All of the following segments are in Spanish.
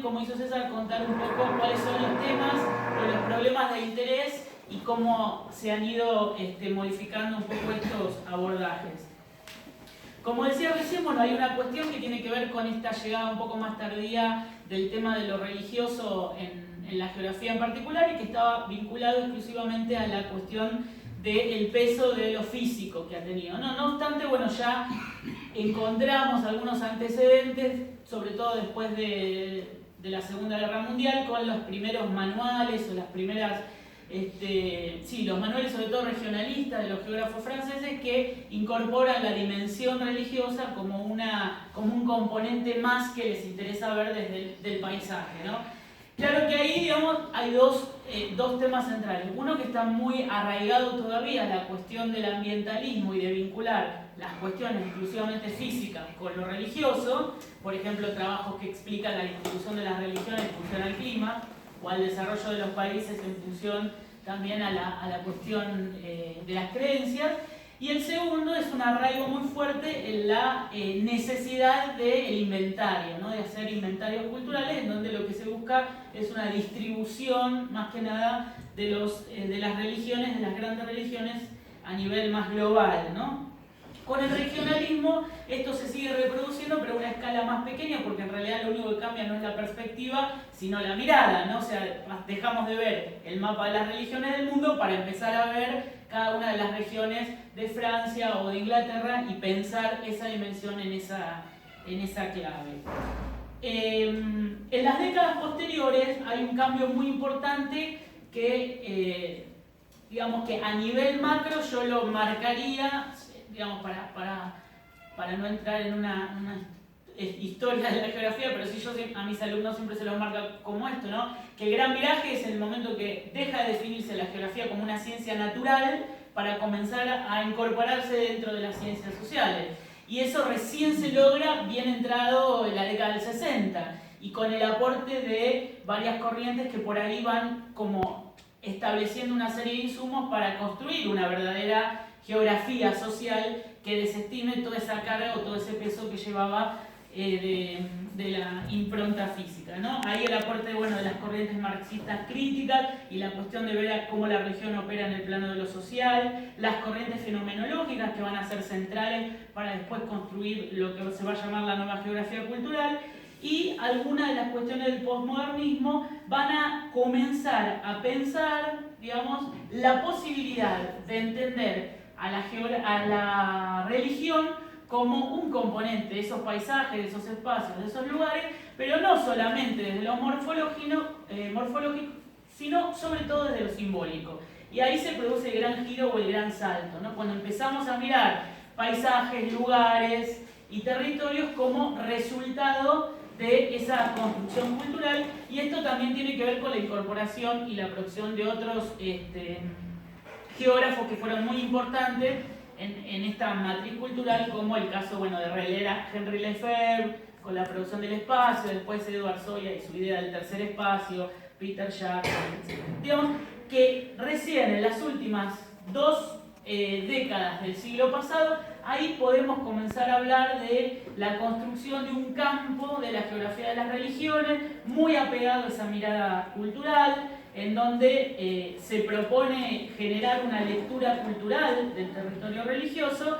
como hizo César, contar un poco cuáles son los temas o los problemas de interés y cómo se han ido modificando un poco estos abordajes. Como decía recién, bueno, hay una cuestión que tiene que ver con esta llegada un poco más tardía del tema de lo religioso en la geografía en particular y que estaba vinculado exclusivamente a la cuestión del peso de lo físico que ha tenido, ¿no? No obstante, bueno, ya encontramos algunos antecedentes, sobre todo después de la Segunda Guerra Mundial, con los primeros manuales o las primeras... los manuales sobre todo regionalistas de los geógrafos franceses que incorporan la dimensión religiosa como un componente más que les interesa ver desde el paisaje, ¿no? Claro que ahí, digamos, hay dos temas centrales. Uno que está muy arraigado todavía, la cuestión del ambientalismo y de vincular las cuestiones exclusivamente físicas con lo religioso, por ejemplo, trabajos que explican la distribución de las religiones en función al clima, o al desarrollo de los países en función también a la cuestión de las creencias. Y el segundo es un arraigo muy fuerte en la necesidad del inventario, ¿no? De hacer inventarios culturales, en donde lo que se busca es una distribución, más que nada, de las religiones, de las grandes religiones, a nivel más global, ¿no? Con el regionalismo esto se sigue reproduciendo, pero a una escala más pequeña, porque en realidad lo único que cambia no es la perspectiva, sino la mirada, ¿no? O sea, dejamos de ver el mapa de las religiones del mundo para empezar a ver cada una de las regiones de Francia o de Inglaterra y pensar esa dimensión en esa clave. En las décadas posteriores hay un cambio muy importante que, digamos que a nivel macro yo lo marcaría, digamos, para no entrar en una historia de la geografía, pero sí yo a mis alumnos siempre se los marca como esto, ¿no? Que el gran viraje es el momento que deja de definirse la geografía como una ciencia natural para comenzar a incorporarse dentro de las ciencias sociales. Y eso recién se logra bien entrado en la década del 60 y con el aporte de varias corrientes que por ahí van como estableciendo una serie de insumos para construir una verdadera geografía social que desestime toda esa carga o todo ese peso que llevaba de la impronta física, ¿no? Ahí el aporte, bueno, de las corrientes marxistas críticas y la cuestión de ver cómo la región opera en el plano de lo social, las corrientes fenomenológicas que van a ser centrales para después construir lo que se va a llamar la nueva geografía cultural, y algunas de las cuestiones del posmodernismo van a comenzar a pensar, digamos, la posibilidad de entender a la religión como un componente de esos paisajes, de esos espacios, de esos lugares, pero no solamente desde lo morfológico, sino sobre todo desde lo simbólico. Y ahí se produce el gran giro o el gran salto, ¿no? Cuando empezamos a mirar paisajes, lugares y territorios como resultado de esa construcción cultural, y esto también tiene que ver con la incorporación y la producción de otros geógrafos que fueron muy importantes en esta matriz cultural, como el caso, bueno, de Henri Lefebvre con la producción del espacio, después Edward Soya y su idea del tercer espacio, Peter Jackson, etc. Digamos que recién en las últimas dos décadas del siglo pasado, ahí podemos comenzar a hablar de la construcción de un campo de la geografía de las religiones muy apegado a esa mirada cultural, en donde se propone generar una lectura cultural del territorio religioso,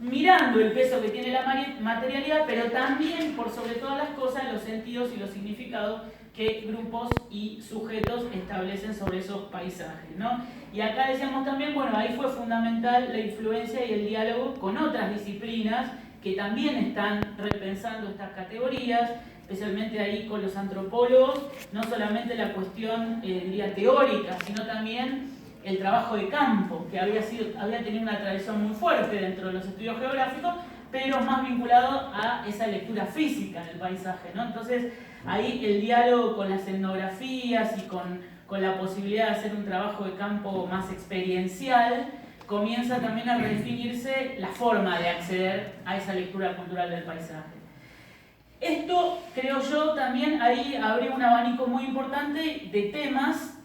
mirando el peso que tiene la materialidad, pero también, por sobre todas las cosas, los sentidos y los significados que grupos y sujetos establecen sobre esos paisajes, ¿no? Y acá decíamos también, bueno, ahí fue fundamental la influencia y el diálogo con otras disciplinas que también están repensando estas categorías, especialmente ahí con los antropólogos, no solamente la cuestión, diría, teórica, sino también el trabajo de campo, que había tenido una tradición muy fuerte dentro de los estudios geográficos, pero más vinculado a esa lectura física del paisaje, ¿no? Entonces, ahí el diálogo con las etnografías y con la posibilidad de hacer un trabajo de campo más experiencial, comienza también a redefinirse la forma de acceder a esa lectura cultural del paisaje. Esto, creo yo, también ahí abrió un abanico muy importante de temas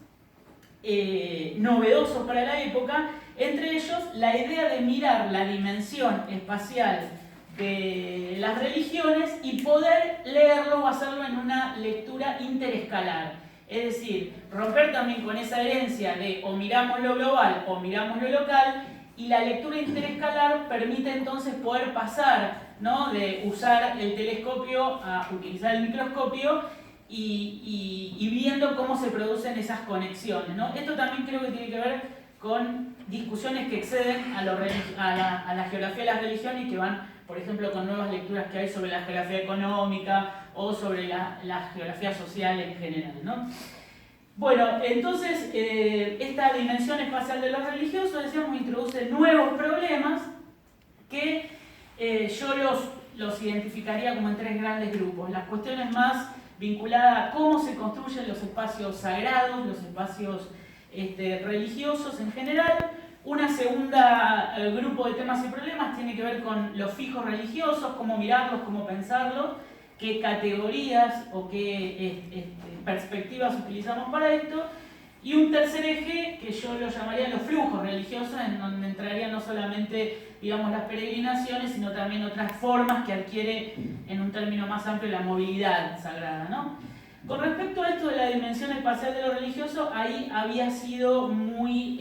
novedosos para la época, entre ellos la idea de mirar la dimensión espacial de las religiones y poder leerlo o hacerlo en una lectura interescalar. Es decir, romper también con esa herencia de o miramos lo global o miramos lo local, y la lectura interescalar permite entonces poder pasar, ¿no?, de usar el telescopio a utilizar el microscopio y viendo cómo se producen esas conexiones, ¿no? Esto también creo que tiene que ver con discusiones que exceden a la geografía de las religiones y que van, por ejemplo, con nuevas lecturas que hay sobre la geografía económica o sobre la geografía social en general, ¿no? Bueno, entonces esta dimensión espacial de los religiosos, decíamos, introduce nuevos problemas que yo los identificaría como en tres grandes grupos. Las cuestiones más vinculadas a cómo se construyen los espacios sagrados, los espacios religiosos en general. Una segunda grupo de temas y problemas tiene que ver con los fijos religiosos, cómo mirarlos, cómo pensarlos, qué categorías o qué perspectivas utilizamos para esto. Y un tercer eje que yo lo llamaría los flujos religiosos, en donde entraría no solamente, digamos, las peregrinaciones, sino también otras formas que adquiere, en un término más amplio, la movilidad sagrada, ¿no? Con respecto a esto de la dimensión espacial de lo religioso, ahí había sido muy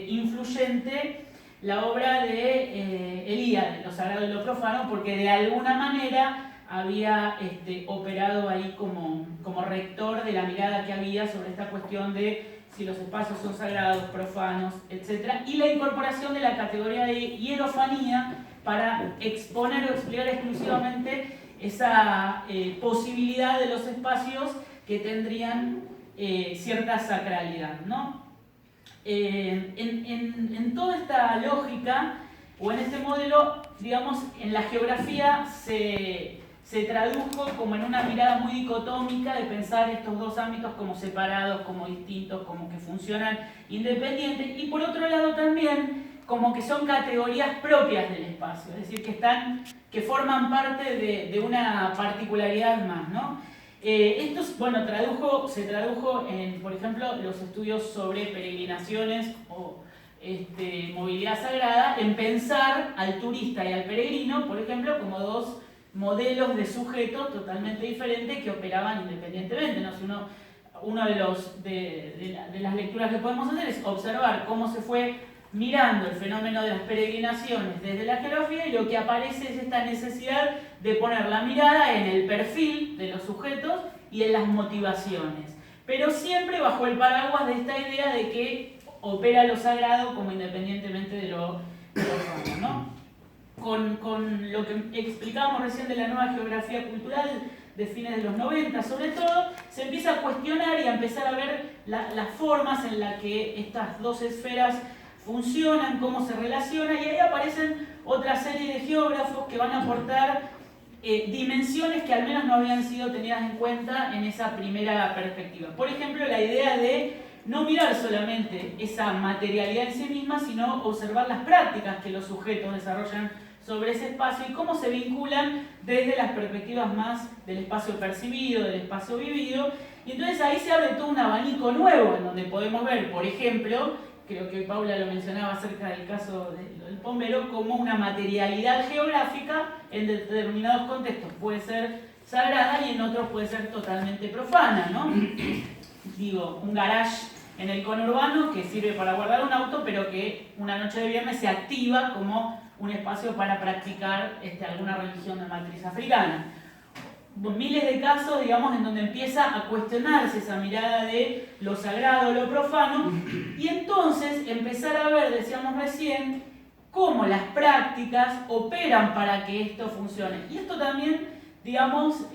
influyente la obra de Elías, lo sagrado y lo profano, porque de alguna manera había operado ahí como rector de la mirada que había sobre esta cuestión de si los espacios son sagrados, profanos, etc. Y la incorporación de la categoría de hierofanía para exponer o explicar exclusivamente esa posibilidad de los espacios que tendrían cierta sacralidad, ¿no? En toda esta lógica, o en este modelo, digamos, en la geografía se tradujo como en una mirada muy dicotómica de pensar estos dos ámbitos como separados, como distintos, como que funcionan independientes, y por otro lado también como que son categorías propias del espacio, es decir, que forman parte de una particularidad más, ¿no? Esto, bueno, se tradujo en, por ejemplo, los estudios sobre peregrinaciones o movilidad sagrada, en pensar al turista y al peregrino, por ejemplo, como dos modelos de sujetos totalmente diferentes que operaban independientemente, ¿no? Si uno de las lecturas que podemos hacer es observar cómo se fue mirando el fenómeno de las peregrinaciones desde la geografía, y lo que aparece es esta necesidad de poner la mirada en el perfil de los sujetos y en las motivaciones, pero siempre bajo el paraguas de esta idea de que opera lo sagrado como independientemente de lo profano, ¿no? Con lo que explicábamos recién de la nueva geografía cultural de fines de los 90, sobre todo, se empieza a cuestionar y a empezar a ver las formas en las que estas dos esferas funcionan, cómo se relacionan, y ahí aparecen otra serie de geógrafos que van a aportar dimensiones que al menos no habían sido tenidas en cuenta en esa primera perspectiva. Por ejemplo, la idea de no mirar solamente esa materialidad en sí misma, sino observar las prácticas que los sujetos desarrollan sobre ese espacio y cómo se vinculan desde las perspectivas más del espacio percibido, del espacio vivido. Y entonces ahí se abre todo un abanico nuevo en donde podemos ver, por ejemplo, creo que Paula lo mencionaba acerca del caso del Pombero, como una materialidad geográfica en determinados contextos puede ser sagrada y en otros puede ser totalmente profana, ¿no? Digo, un garage en el conurbano que sirve para guardar un auto, pero que una noche de viernes se activa como un espacio para practicar alguna religión de matriz africana. Miles de casos, digamos, en donde empieza a cuestionarse esa mirada de lo sagrado, lo profano, y entonces empezar a ver, decíamos recién, cómo las prácticas operan para que esto funcione. Y esto también, digamos,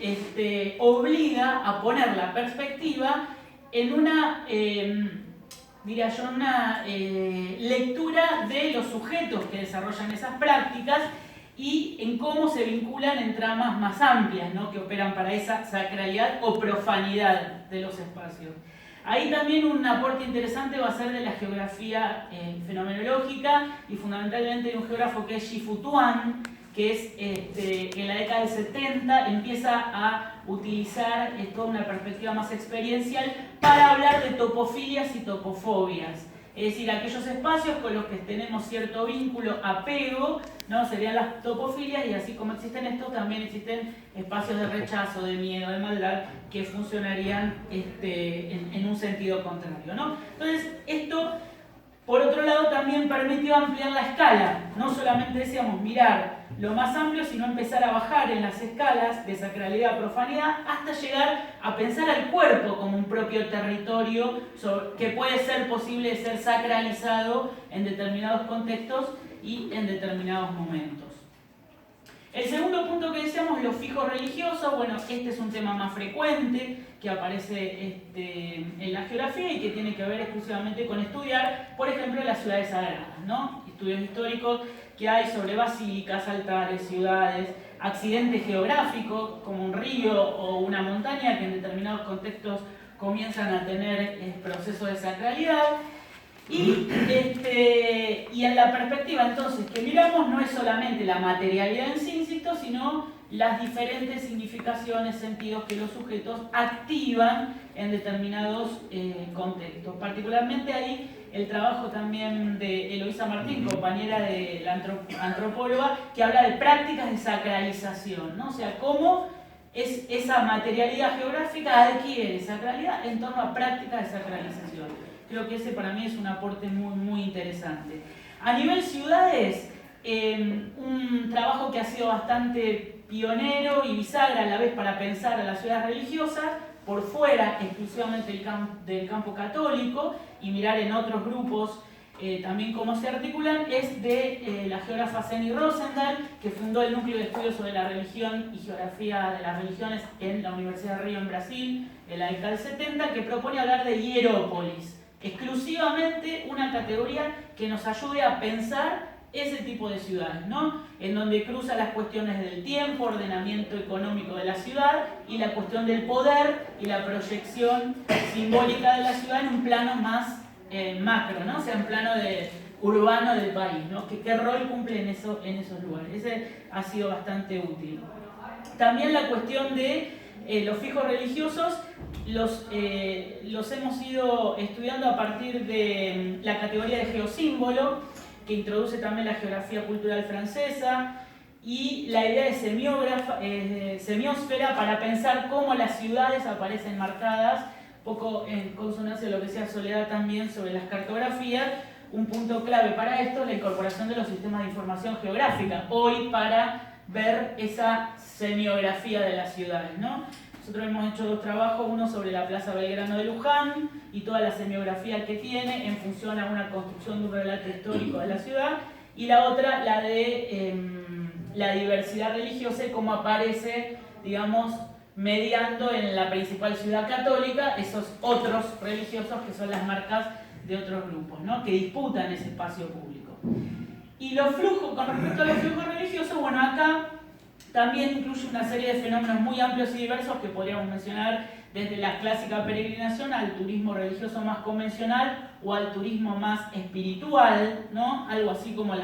obliga a poner la perspectiva en una, diría yo, una lectura de los sujetos que desarrollan esas prácticas y en cómo se vinculan en tramas más amplias, ¿no?, que operan para esa sacralidad o profanidad de los espacios. Ahí también un aporte interesante va a ser de la geografía fenomenológica y fundamentalmente de un geógrafo que es Shifu Tuan, que es en la década del 70 empieza a utilizar toda una perspectiva más experiencial para hablar de topofilias y topofobias. es decir, aquellos espacios con los que tenemos cierto vínculo, apego, ¿no? Serían las topofilias, y así como existen estos, también existen espacios de rechazo, de miedo, de maldad, que funcionarían en un sentido contrario, ¿no? Entonces, esto, por otro lado, también permitió ampliar la escala. No solamente decíamos mirar lo más amplio, sino empezar a bajar en las escalas de sacralidad a profanidad hasta llegar a pensar al cuerpo como un propio territorio que puede ser posible de ser sacralizado en determinados contextos y en determinados momentos. El segundo punto que decíamos, los fijos religiosos. Bueno, este es un tema más frecuente que aparece en la geografía y que tiene que ver exclusivamente con estudiar, por ejemplo, las ciudades sagradas, ¿no? Estudios históricos que hay sobre basílicas, altares, ciudades, accidentes geográficos como un río o una montaña que en determinados contextos comienzan a tener procesos de sacralidad. Y en la perspectiva entonces que miramos no es solamente la materialidad en sí, insisto, sino las diferentes significaciones, sentidos que los sujetos activan en determinados contextos. Particularmente ahí el trabajo también de Eloísa Martín, compañera de la antropóloga, que habla de prácticas de sacralización, ¿no? O sea, cómo esa materialidad geográfica adquiere sacralidad en torno a prácticas de sacralización. Creo que ese para mí es un aporte muy, muy interesante. A nivel ciudades, un trabajo que ha sido bastante pionero y bisagra a la vez para pensar a las ciudades religiosas, por fuera exclusivamente del campo católico, y mirar en otros grupos también cómo se articulan, es de la geógrafa Seni Rosendahl, que fundó el Núcleo de Estudios sobre la Religión y Geografía de las Religiones en la Universidad de Río en Brasil, en la década del 70, que propone hablar de hierópolis. Exclusivamente una categoría que nos ayude a pensar ese tipo de ciudades, ¿no? En donde cruza las cuestiones del tiempo, ordenamiento económico de la ciudad y la cuestión del poder y la proyección simbólica de la ciudad en un plano más macro, ¿no? O sea, en plano urbano del país, ¿no? ¿Qué rol cumple en esos lugares? Ese ha sido bastante útil. También la cuestión de los fijos religiosos los hemos ido estudiando a partir de la categoría de geosímbolo, que introduce también la geografía cultural francesa, y la idea de semiósfera para pensar cómo las ciudades aparecen marcadas, un poco en consonancia de lo que decía Soledad también sobre las cartografías. Un punto clave para esto es la incorporación de los sistemas de información geográfica, hoy para ver esa semiografía de las ciudades, ¿no? Nosotros hemos hecho dos trabajos, uno sobre la Plaza Belgrano de Luján y toda la semiografía que tiene en función a una construcción de un relato histórico de la ciudad, y la otra, la de la diversidad religiosa y cómo aparece, digamos, mediando en la principal ciudad católica esos otros religiosos que son las marcas de otros grupos, ¿no? Que disputan ese espacio público. Y los flujos, con respecto a los flujos religiosos, bueno, acá también incluye una serie de fenómenos muy amplios y diversos que podríamos mencionar desde la clásica peregrinación al turismo religioso más convencional o al turismo más espiritual, ¿no? Algo así como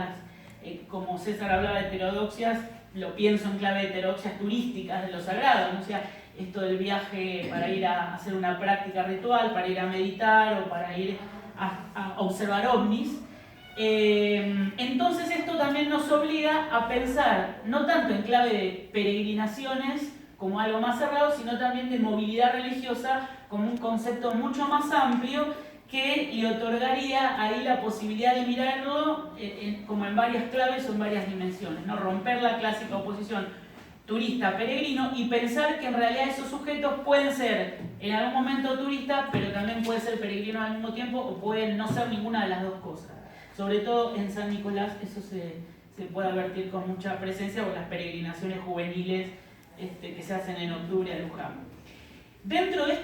como César hablaba de heterodoxias, lo pienso en clave de heterodoxias turísticas de lo sagrado, ¿no? O sea, esto del viaje para ir a hacer una práctica ritual, para ir a meditar o para ir a observar ovnis. Entonces esto también nos obliga a pensar no tanto en clave de peregrinaciones como algo más cerrado, sino también de movilidad religiosa como un concepto mucho más amplio que le otorgaría ahí la posibilidad de mirarlo como en varias claves o en varias dimensiones, ¿no? Romper la clásica oposición turista-peregrino y pensar que en realidad esos sujetos pueden ser en algún momento turistas, pero también pueden ser peregrinos al mismo tiempo o pueden no ser ninguna de las dos cosas. Sobre todo en San Nicolás eso se puede advertir con mucha presencia por las peregrinaciones juveniles que se hacen en octubre a Luján. Dentro de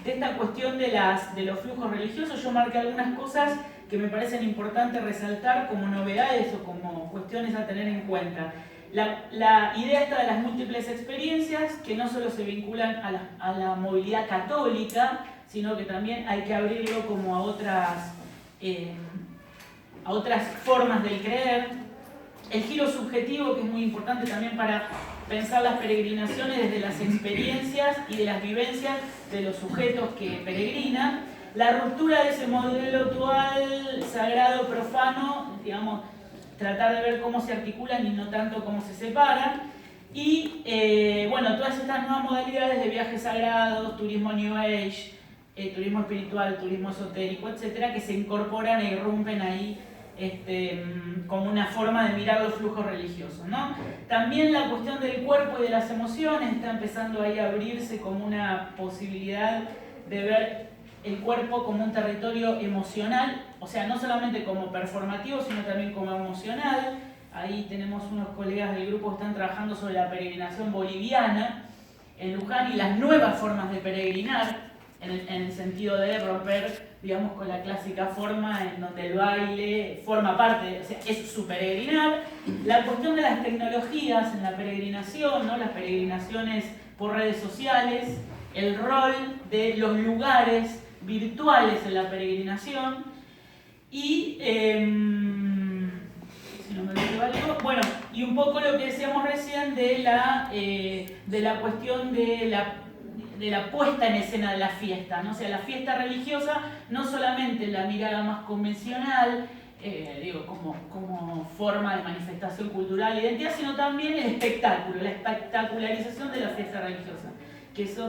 esta cuestión de los flujos religiosos, yo marqué algunas cosas que me parecen importantes resaltar como novedades o como cuestiones a tener en cuenta. La idea esta de las múltiples experiencias, que no solo se vinculan a la movilidad católica, sino que también hay que abrirlo como a otras formas del creer. El giro subjetivo, que es muy importante también para pensar las peregrinaciones desde las experiencias y de las vivencias de los sujetos que peregrinan. la ruptura de ese modelo dual, sagrado, profano, digamos, tratar de ver cómo se articulan y no tanto cómo se separan. Y bueno, todas estas nuevas modalidades de viajes sagrados, turismo New Age, turismo espiritual, turismo esotérico, etcétera, que se incorporan e irrumpen ahí como una forma de mirar los flujos religiosos, ¿no? También la cuestión del cuerpo y de las emociones está empezando ahí a abrirse como una posibilidad de ver el cuerpo como un territorio emocional, o sea, no solamente como performativo, sino también como emocional. Ahí tenemos unos colegas del grupo que están trabajando sobre la peregrinación boliviana en Luján y las nuevas formas de peregrinar, en el sentido de romper, digamos, con la clásica forma en donde el baile forma parte, o sea, es su peregrinar. La cuestión de las tecnologías en la peregrinación, ¿no? Las peregrinaciones por redes sociales, el rol de los lugares virtuales en la peregrinación y, si no me olvido algo, bueno, y un poco lo que decíamos recién de la cuestión de la puesta en escena de la fiesta, ¿no? O sea, la fiesta religiosa, no solamente la mirada más convencional, digo, como forma de manifestación cultural e identidad, sino también el espectáculo, la espectacularización de la fiesta religiosa, que eso